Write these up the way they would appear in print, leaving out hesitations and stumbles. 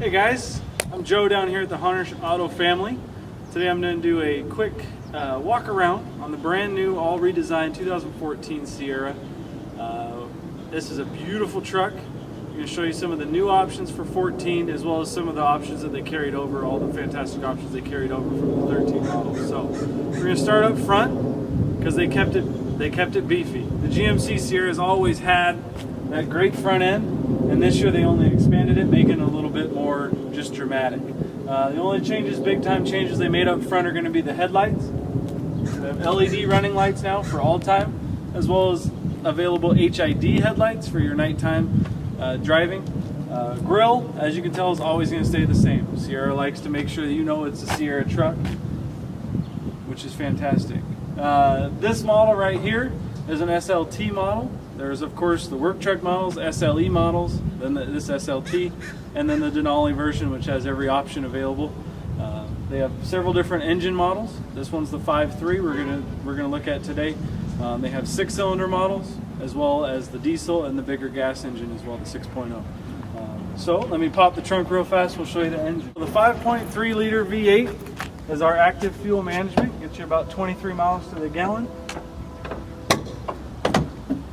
Hey guys, I'm Joe down here at the Hunter Auto Family. Today I'm going to do a quick walk around on the brand new, all redesigned 2014 Sierra. This is a beautiful truck. I'm going to show you some of the new options for 14 as well as some of the options that they carried over, all the fantastic options they carried over from the 13 model. So we're going to start up front because they kept it beefy. The GMC Sierra has always had that great front end, and this year they only expanded it, making it a little bit more just dramatic. The only changes, big time changes they made up front are going to be the headlights. They have LED running lights now for all time, as well as available HID headlights for your nighttime driving. Grill, as you can tell, is always going to stay the same. Sierra likes to make sure that you know it's a Sierra truck, which is fantastic. This model right here is an SLT model. There's of course the work truck models, SLE models, then this SLT, and then the Denali version, which has every option available. They have several different engine models. This one's the 5.3 we're gonna look at today. They have 6-cylinder models as well as the diesel and the bigger gas engine as well, the 6.0. So let me pop the trunk real fast. We'll show you the engine. The 5.3 liter V8 is our active fuel management. Gets you about 23 miles to the gallon.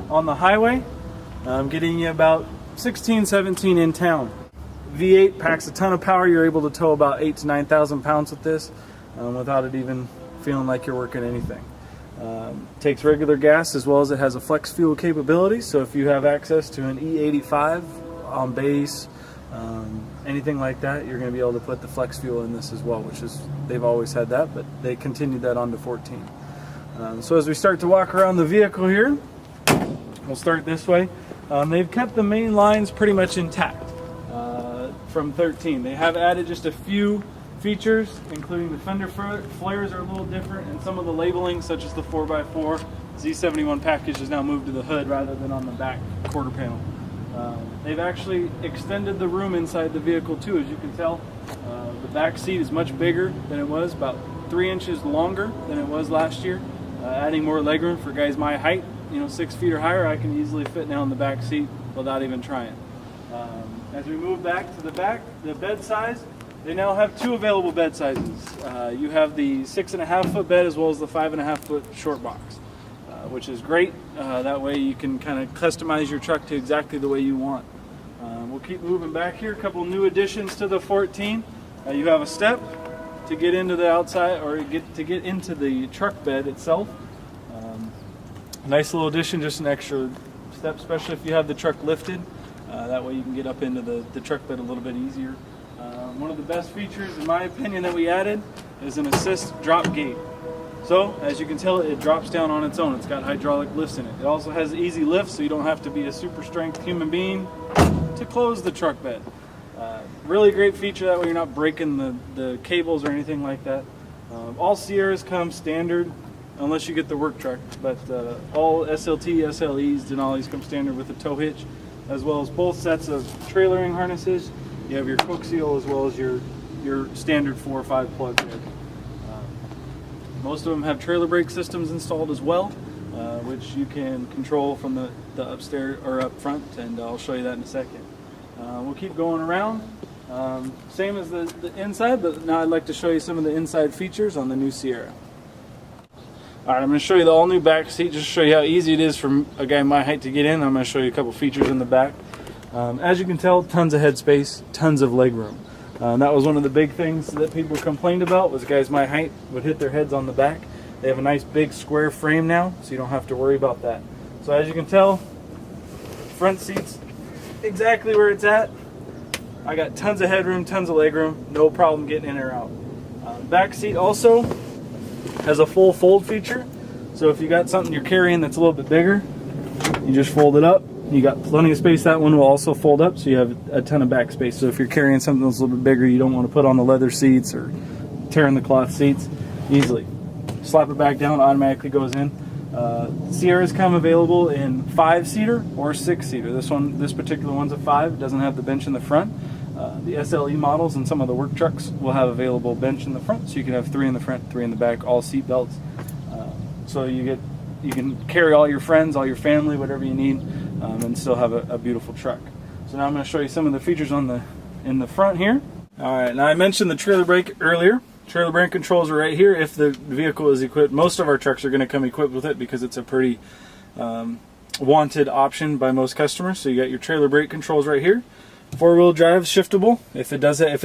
On the highway, getting you about 16, 17 in town. V8 packs a ton of power. You're able to tow about 8,000 to 9,000 pounds with this without it even feeling like you're working anything. Takes regular gas as well as it has a flex fuel capability. So if you have access to an E85 on base, anything like that, you're going to be able to put the flex fuel in this as well, which is, they've always had that, but they continued that on to 14. So as we start to walk around the vehicle here, we'll start this way. They've kept the main lines pretty much intact from 13. They have added just a few features, including the fender flares are a little different, and some of the labeling, such as the 4x4 Z71 package, is now moved to the hood rather than on the back quarter panel. They've actually extended the room inside the vehicle too, as you can tell. The back seat is much bigger than it was, about 3 inches longer than it was last year, adding more legroom for guys my height. 6 feet or higher, I can easily fit now in the back seat without even trying. As we move back to the back, the bed size, they now have 2 available bed sizes. You have the 6.5 foot bed as well as the 5.5 foot short box, which is great. That way you can kind of customize your truck to exactly the way you want. We'll keep moving back here. A couple new additions to the 14. You have a step to get into the outside, or to get into the truck bed itself. Nice little addition, just an extra step, especially if you have the truck lifted. That way you can get up into the truck bed a little bit easier. One of the best features, in my opinion, that we added is an assist drop gate. So, as you can tell, it drops down on its own. It's got hydraulic lifts in it. It also has easy lift, so you don't have to be a super strength human being to close the truck bed. Really great feature, that way you're not breaking the cables or anything like that. All Sierras come standard, unless you get the work truck, but all SLT, SLEs, Denali's come standard with a tow hitch, as well as both sets of trailering harnesses. You have your coaxial as well as your standard 4 or 5 plug head. Most of them have trailer brake systems installed as well, which you can control from the upstairs or up front, and I'll show you that in a second. We'll keep going around. Same as the inside, but now I'd like to show you some of the inside features on the new Sierra. Alright, I'm going to show you the all new back seat, just to show you how easy it is for a guy my height to get in. I'm going to show you a couple features in the back. As you can tell, tons of headspace, tons of leg room. That was one of the big things that people complained about, was guys my height would hit their heads on the back. They have a nice big square frame now, so you don't have to worry about that. So as you can tell, front seat's exactly where it's at. I got tons of headroom, tons of leg room, no problem getting in or out. Back seat also has a full fold feature, so if you got something you're carrying that's a little bit bigger, you just fold it up. You got plenty of space. That one will also fold up, so you have a ton of back space. So if you're carrying something that's a little bit bigger, you don't want to put on the leather seats or tearing the cloth seats, easily slap it back down, automatically goes in. Sierras come available in 5-seater or 6-seater. This particular one's a 5. It doesn't have the bench in the front. The SLE models and some of the work trucks will have available bench in the front, so you can have 3 in the front, 3 in the back, all seat belts. So you can carry all your friends, all your family, whatever you need, and still have a beautiful truck. So now I'm going to show you some of the features on the in the front here. All right, now I mentioned the trailer brake earlier. Trailer brake controls are right here if the vehicle is equipped. Most of our trucks are going to come equipped with it because it's a pretty wanted option by most customers. So you got your trailer brake controls right here. Four-wheel drive shiftable. If it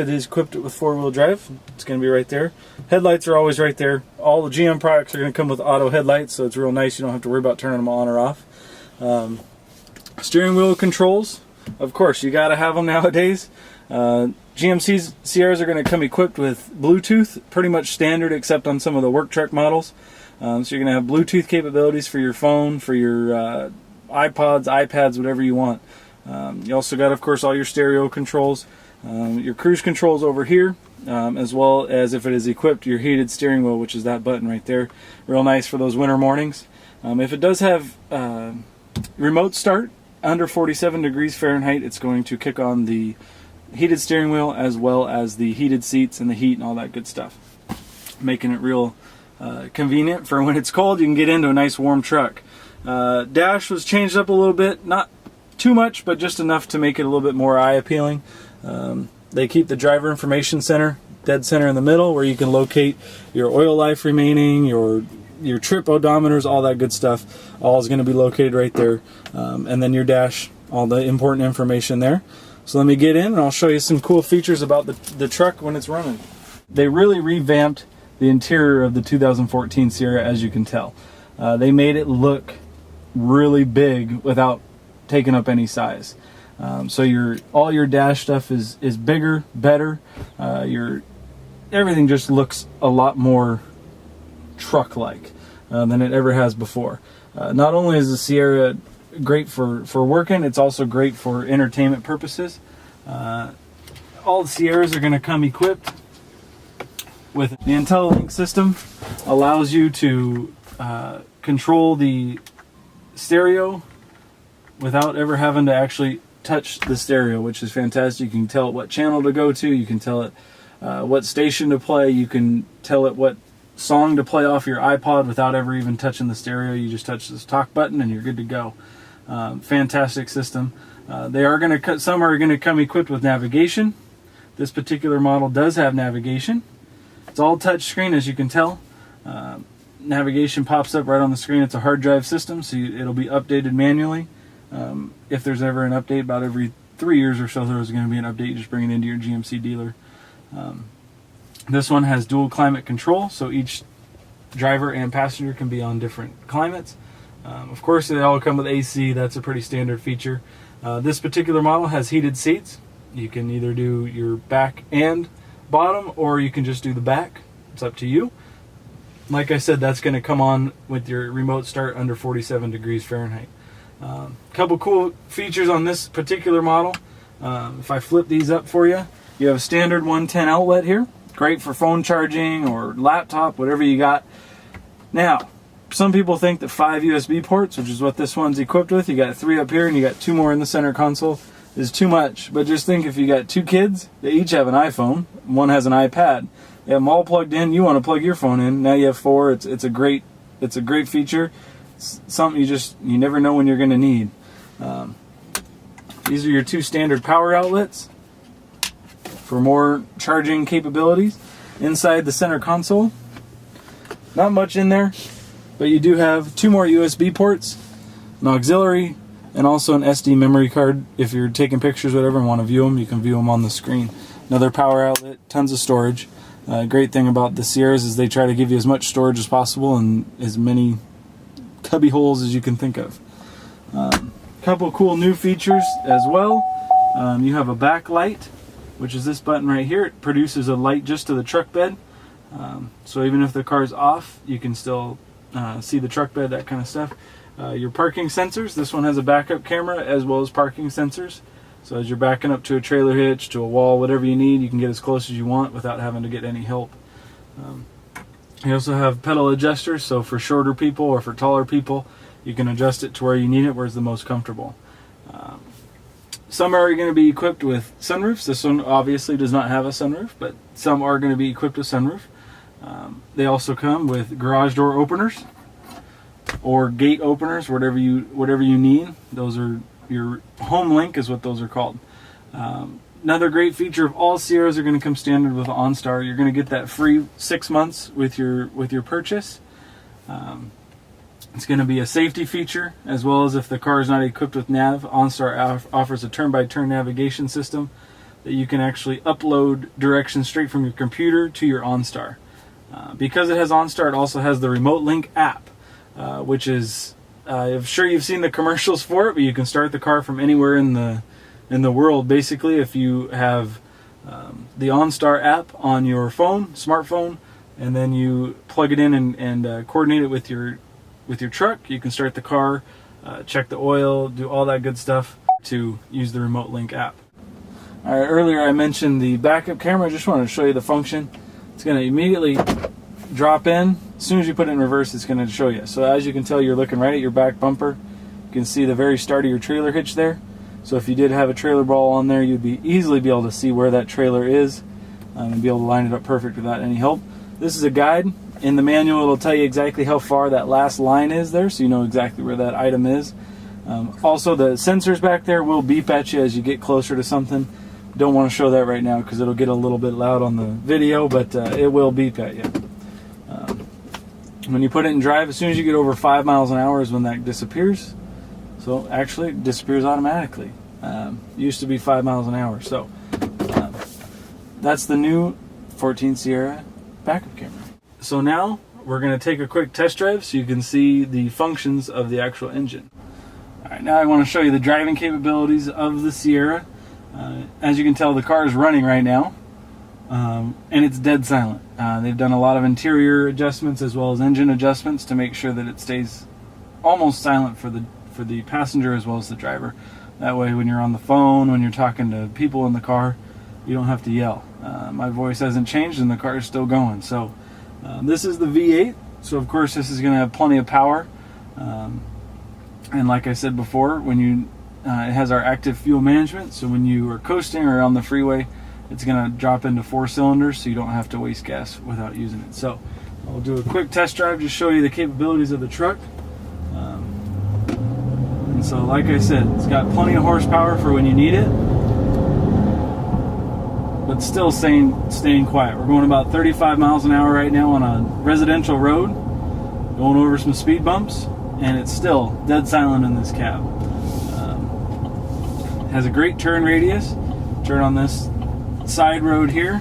is equipped with four-wheel drive, it's going to be right there. Headlights are always right there. All the GM products are going to come with auto headlights, so it's real nice. You don't have to worry about turning them on or off. Steering wheel controls, of course, you got to have them nowadays. GMC Sierras are going to come equipped with Bluetooth, pretty much standard except on some of the work truck models. So you're going to have Bluetooth capabilities for your phone, for your iPods, iPads, whatever you want. You also got, of course, all your stereo controls, your cruise controls over here, as well as, if it is equipped, your heated steering wheel, which is that button right there. Real nice for those winter mornings. If it does have remote start under 47 degrees Fahrenheit, it's going to kick on the heated steering wheel as well as the heated seats and the heat and all that good stuff, making it real convenient for when it's cold. You can get into a nice warm truck. Dash was changed up a little bit, not too much, but just enough to make it a little bit more eye appealing. They keep the driver information center dead center in the middle, where you can locate your oil life remaining, your trip odometers, all that good stuff. All is going to be located right there, and then your dash, all the important information there. So let me get in and I'll show you some cool features about the truck when it's running. They really revamped the interior of the 2014 Sierra, as you can tell. They made it look really big without taking up any size. So all your dash stuff is bigger, better. Everything just looks a lot more truck-like than it ever has before. Not only is the Sierra great for working, it's also great for entertainment purposes. All the Sierras are going to come equipped with the IntelliLink system. Allows you to control the stereo without ever having to actually touch the stereo, which is fantastic. You can tell it what channel to go to, you can tell it what station to play, you can tell it what song to play off your iPod without ever even touching the stereo. You just touch this talk button and you're good to go. Fantastic system. Some are going to come equipped with navigation. This particular model does have navigation. It's all touch screen, as you can tell. Navigation pops up right on the screen. It's a hard drive system, so it'll be updated manually. If there's ever an update, about every 3 years or so, there's going to be an update. You just bring it into your GMC dealer. This one has dual climate control, so each driver and passenger can be on different climates. Of course, they all come with AC. That's a pretty standard feature. This particular model has heated seats. You can either do your back and bottom, or you can just do the back. It's up to you. Like I said, that's going to come on with your remote start under 47 degrees Fahrenheit. Couple cool features on this particular model. If I flip these up for you, you have a standard 110 outlet here. Great for phone charging or laptop, whatever you got. Now, some people think that 5 USB ports, which is what this one's equipped with, you got 3 up here and you got 2 more in the center console, is too much. But just think, if you got 2 kids, they each have an iPhone, one has an iPad. You have them all plugged in, you want to plug your phone in, now you have 4. It's a great feature. It's something you never know when you're going to need. These are your 2 standard power outlets for more charging capabilities. Inside the center console, not much in there, but you do have 2 more USB ports, an auxiliary, and also an SD memory card. If you're taking pictures, whatever, and want to view them, you can view them on the screen. Another power outlet, tons of storage. Great thing about the Sierras is they try to give you as much storage as possible and as many cubby holes as you can think of. Couple cool new features as well. You have a backlight, which is this button right here. It produces a light just to the truck bed. So even if the car's off, you can still see the truck bed, that kind of stuff. Your parking sensors. This one has a backup camera as well as parking sensors. So as you're backing up to a trailer hitch, to a wall, whatever you need, you can get as close as you want without having to get any help. You also have pedal adjusters, so for shorter people or for taller people, you can adjust it to where you need it, where it's the most comfortable. Some are going to be equipped with sunroofs. This one obviously does not have a sunroof, but some are going to be equipped with sunroof. They also come with garage door openers or gate openers, whatever you need. Those are your home link, is what those are called. Another great feature of all Sierras are going to come standard with OnStar. You're going to get that free 6 months with your purchase. It's going to be a safety feature, as well as if the car is not equipped with nav. OnStar offers a turn-by-turn navigation system that you can actually upload directions straight from your computer to your OnStar. Because it has OnStar, it also has the Remote Link app, which is, I'm sure you've seen the commercials for it, but you can start the car from anywhere in the world. Basically, if you have the OnStar app on your smartphone, and then you plug it in and coordinate it with your truck, you can start the car, check the oil, do all that good stuff to use the Remote Link app. All right, earlier I mentioned the backup camera. I just wanted to show you the function. It's going to immediately drop in. As soon as you put it in reverse, it's going to show you. So as you can tell, you're looking right at your back bumper. You can see the very start of your trailer hitch there. So if you did have a trailer ball on there, you'd easily be able to see where that trailer is and be able to line it up perfect without any help. This is a guide. In the manual, it'll tell you exactly how far that last line is there, so you know exactly where that item is. Also, the sensors back there will beep at you as you get closer to something. Don't want to show that right now because it'll get a little bit loud on the video, but it will beep at you. When you put it in drive, as soon as you get over 5 miles an hour is when that disappears. So actually, it disappears automatically. Used to be 5 miles an hour. So that's the new 14 Sierra backup camera. So now we're going to take a quick test drive so you can see the functions of the actual engine. All right, now I want to show you the driving capabilities of the Sierra. As you can tell, the car is running right now, and it's dead silent. They've done a lot of interior adjustments as well as engine adjustments to make sure that it stays almost silent for the passenger as well as the driver. That way, when you're on the phone, when you're talking to people in the car, you don't have to yell. My voice hasn't changed and the car is still going. So this is the V8, so of course this is going to have plenty of power. And like I said before, when it has our active fuel management, so when you are coasting or on the freeway, it's going to drop into 4 cylinders, so you don't have to waste gas without using it. So I'll do a quick test drive to show you the capabilities of the truck. And so like I said, it's got plenty of horsepower for when you need it, but still staying quiet. We're going about 35 miles an hour right now on a residential road, going over some speed bumps, and it's still dead silent in this cab. Has a great turn radius. Turn on this side road here.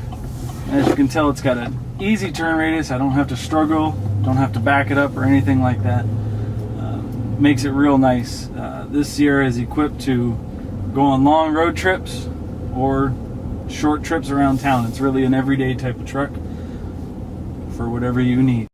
As you can tell, it's got an easy turn radius. I don't have to struggle, don't have to back it up or anything like that. Makes it real nice. This Sierra is equipped to go on long road trips or short trips around town. It's really an everyday type of truck for whatever you need.